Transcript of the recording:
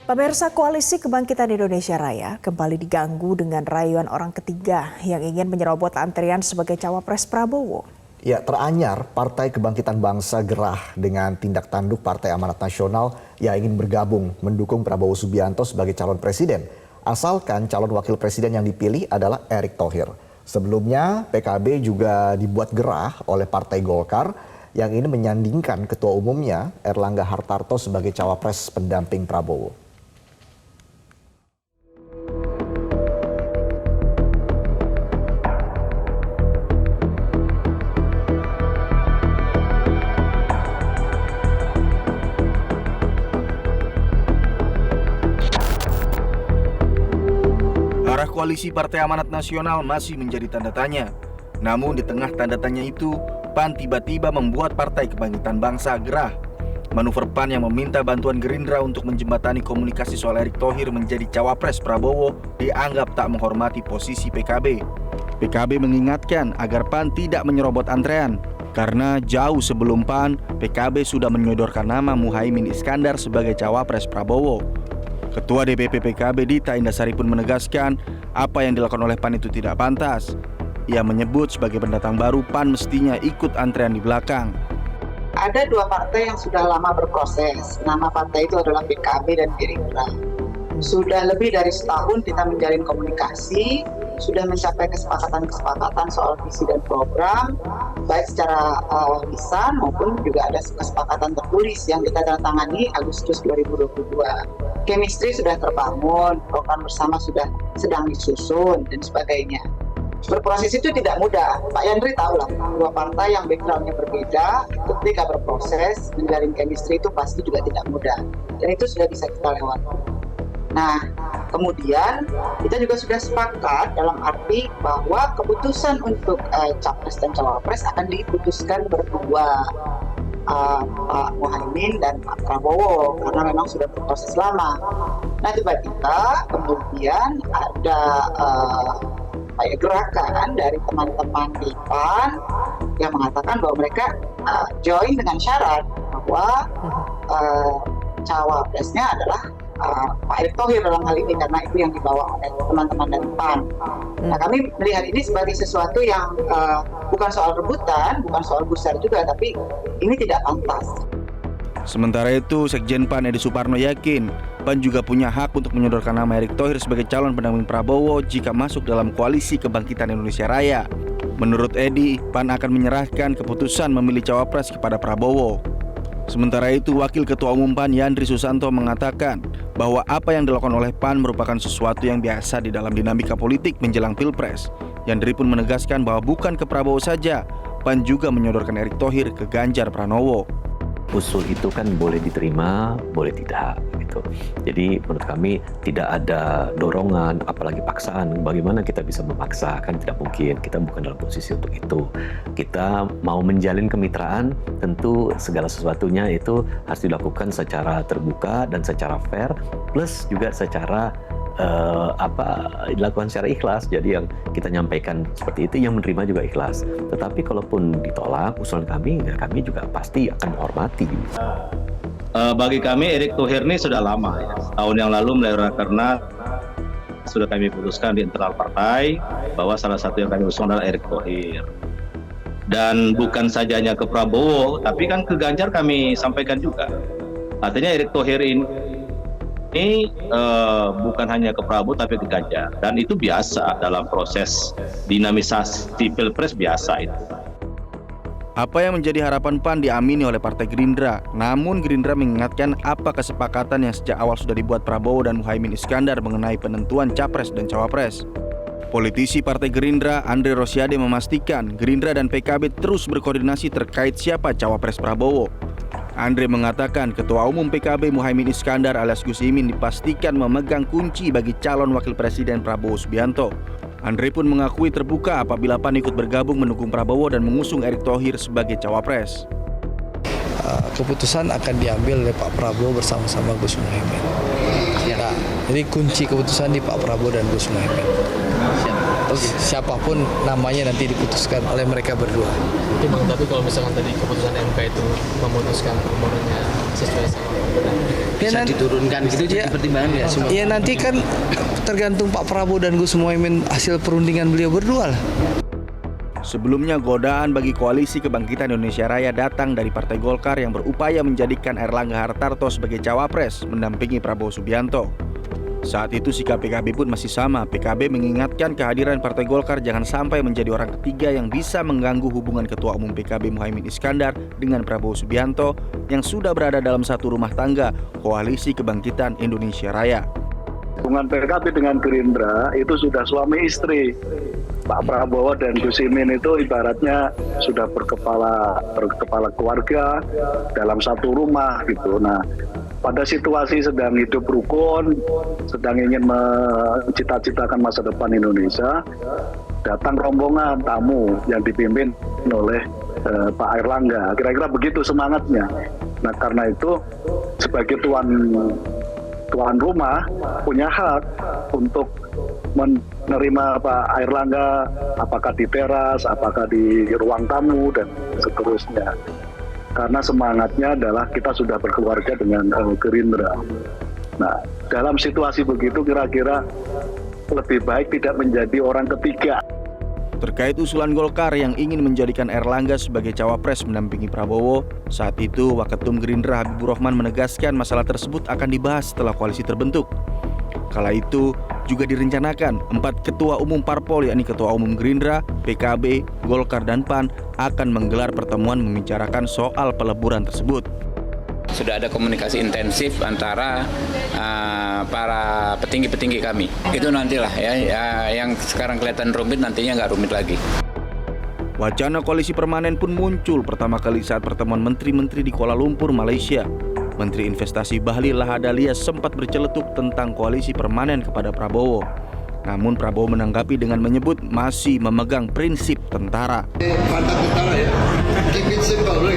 Pemirsa Koalisi Kebangkitan Indonesia Raya kembali diganggu dengan rayuan orang ketiga yang ingin menyerobot antrian sebagai cawapres Prabowo. Ya, teranyar Partai Kebangkitan Bangsa gerah dengan tindak tanduk Partai Amanat Nasional yang ingin bergabung mendukung Prabowo Subianto sebagai calon presiden. Asalkan calon wakil presiden yang dipilih adalah Erick Thohir. Sebelumnya PKB juga dibuat gerah oleh Partai Golkar yang ingin menyandingkan ketua umumnya Erlangga Hartarto sebagai cawapres pendamping Prabowo. Arah koalisi Partai Amanat Nasional masih menjadi tanda tanya. Namun di tengah tanda tanya itu, PAN tiba-tiba membuat Partai Kebangkitan Bangsa gerah. Manuver PAN yang meminta bantuan Gerindra untuk menjembatani komunikasi soal Erick Thohir menjadi cawapres Prabowo dianggap tak menghormati posisi PKB. PKB mengingatkan agar PAN tidak menyerobot antrean. Karena jauh sebelum PAN, PKB sudah menyodorkan nama Muhaimin Iskandar sebagai cawapres Prabowo. Ketua DPP PKB Dita Indasari pun menegaskan apa yang dilakukan oleh PAN itu tidak pantas. Ia menyebut sebagai pendatang baru PAN mestinya ikut antrean di belakang. Ada dua partai yang sudah lama berproses. Nama partai itu adalah PKB dan Gerindra. Sudah lebih dari setahun kita menjalin komunikasi, sudah mencapai kesepakatan-kesepakatan soal visi dan program, baik secara lisan maupun juga ada kesepakatan tertulis yang kita tangani Agustus 2022. Chemistry sudah terbangun, program bersama sudah sedang disusun dan sebagainya. Berproses itu tidak mudah. Pak Yandri tahu lah, dua partai yang backgroundnya berbeda, ketika berproses menjalin chemistry itu pasti juga tidak mudah. Dan itu sudah bisa kita lewati. Nah, kemudian kita juga sudah sepakat dalam arti bahwa keputusan untuk capres dan cawapres akan diputuskan berdua, Pak Muhaimin dan Pak Prabowo, karena memang sudah berproses lama. Nah, tiba-tiba kemudian ada gerakan dari teman-teman di PAN yang mengatakan bahwa mereka join dengan syarat bahwa cawapresnya adalah Pak Erick Thohir dalam hal ini, karena itu yang dibawa oleh teman-teman dari PAN. Nah, kami melihat ini sebagai sesuatu yang bukan soal rebutan, bukan soal gusar juga, tapi ini tidak pantas. Sementara itu, Sekjen PAN Edi Suparno yakin PAN juga punya hak untuk menyodorkan nama Erick Thohir sebagai calon pendamping Prabowo jika masuk dalam Koalisi Kebangkitan Indonesia Raya. Menurut Edi, PAN akan menyerahkan keputusan memilih cawapres kepada Prabowo. Sementara itu, Wakil Ketua Umum PAN Yandri Susanto mengatakan bahwa apa yang dilakukan oleh PAN merupakan sesuatu yang biasa di dalam dinamika politik menjelang Pilpres. Yandri pun menegaskan bahwa bukan ke Prabowo saja, PAN juga menyodorkan Erick Thohir ke Ganjar Pranowo. Usul itu kan boleh diterima, boleh tidak gitu. Jadi menurut kami tidak ada dorongan, apalagi paksaan. Bagaimana kita bisa memaksa? Kan tidak mungkin. Kita bukan dalam posisi untuk itu. Kita mau menjalin kemitraan, tentu segala sesuatunya itu harus dilakukan secara terbuka dan secara fair, plus juga secara dilakukan secara ikhlas. Jadi yang kita nyampaikan seperti itu, yang menerima juga ikhlas. Tetapi kalaupun ditolak usulan kami, ya kami juga pasti akan menghormati. Bagi kami Erick Thohir ini sudah lama ya. Tahun yang lalu melalui rakernas sudah kami putuskan di internal partai bahwa salah satu yang kami usung adalah Erick Thohir. Dan bukan saja hanya ke Prabowo, tapi kan ke Ganjar kami sampaikan juga. Artinya Erick Thohir ini bukan hanya ke Prabowo tapi ke Ganjar, dan itu biasa dalam proses dinamisasi Pilpres, biasa itu. Apa yang menjadi harapan PAN diamini oleh Partai Gerindra. Namun Gerindra mengingatkan apa kesepakatan yang sejak awal sudah dibuat Prabowo dan Muhaimin Iskandar mengenai penentuan capres dan cawapres. Politisi Partai Gerindra Andre Rosiade memastikan Gerindra dan PKB terus berkoordinasi terkait siapa cawapres Prabowo. Andre mengatakan Ketua Umum PKB Muhaimin Iskandar alias Gus Imin dipastikan memegang kunci bagi calon wakil presiden Prabowo Subianto. Andre pun mengakui terbuka apabila PAN ikut bergabung mendukung Prabowo dan mengusung Erick Thohir sebagai cawapres. Keputusan akan diambil oleh Pak Prabowo bersama-sama Gus Muhaimin. Nah, jadi kunci keputusan di Pak Prabowo dan Gus Muhaimin. Terus siapapun namanya nanti diputuskan oleh mereka berdua. Tapi kalau misalkan tadi keputusan MK itu memutuskan umurnya sesuai sama bisa nanti- diturunkan gitu jadi pertimbangan nggak semua? Ya nanti kan tergantung Pak Prabowo dan Gus Muhaimin hasil perundingan beliau berdua lah. Sebelumnya godaan bagi Koalisi Kebangkitan Indonesia Raya datang dari Partai Golkar yang berupaya menjadikan Airlangga Hartarto sebagai cawapres mendampingi Prabowo Subianto. Saat itu sikap PKB pun masih sama. PKB mengingatkan kehadiran Partai Golkar jangan sampai menjadi orang ketiga yang bisa mengganggu hubungan Ketua Umum PKB Muhaimin Iskandar dengan Prabowo Subianto yang sudah berada dalam satu rumah tangga Koalisi Kebangkitan Indonesia Raya. Hubungan PKB dengan Gerindra itu sudah suami istri. Pak Prabowo dan Gus Imin itu ibaratnya sudah berkepala keluarga dalam satu rumah gitu. Nah, pada situasi sedang hidup rukun, sedang ingin mencita-citakan masa depan Indonesia, datang rombongan tamu yang dipimpin oleh Pak Airlangga. Kira-kira begitu semangatnya. Nah, karena itu sebagai tuan rumah punya hak untuk menerima Pak Airlangga, apakah di teras, apakah di ruang tamu, dan seterusnya. Karena semangatnya adalah kita sudah berkeluarga dengan Gerindra. Nah, dalam situasi begitu kira-kira lebih baik tidak menjadi orang ketiga. Terkait usulan Golkar yang ingin menjadikan Airlangga sebagai cawapres mendampingi Prabowo, saat itu Waketum Gerindra Habibur Rahman menegaskan masalah tersebut akan dibahas setelah koalisi terbentuk. Kala itu juga direncanakan 4 ketua umum parpol yakni Ketua Umum Gerindra, PKB, Golkar, dan PAN akan menggelar pertemuan membicarakan soal peleburan tersebut. Sudah ada komunikasi intensif antara para petinggi-petinggi kami. Itu nantilah ya yang sekarang kelihatan rumit nantinya nggak rumit lagi. Wacana koalisi permanen pun muncul pertama kali saat pertemuan menteri-menteri di Kuala Lumpur, Malaysia. Menteri Investasi Bahlil Lahadalia sempat berceletuk tentang koalisi permanen kepada Prabowo. Namun Prabowo menanggapi dengan menyebut masih memegang prinsip tentara. Mantap tentara ya, keep it simple,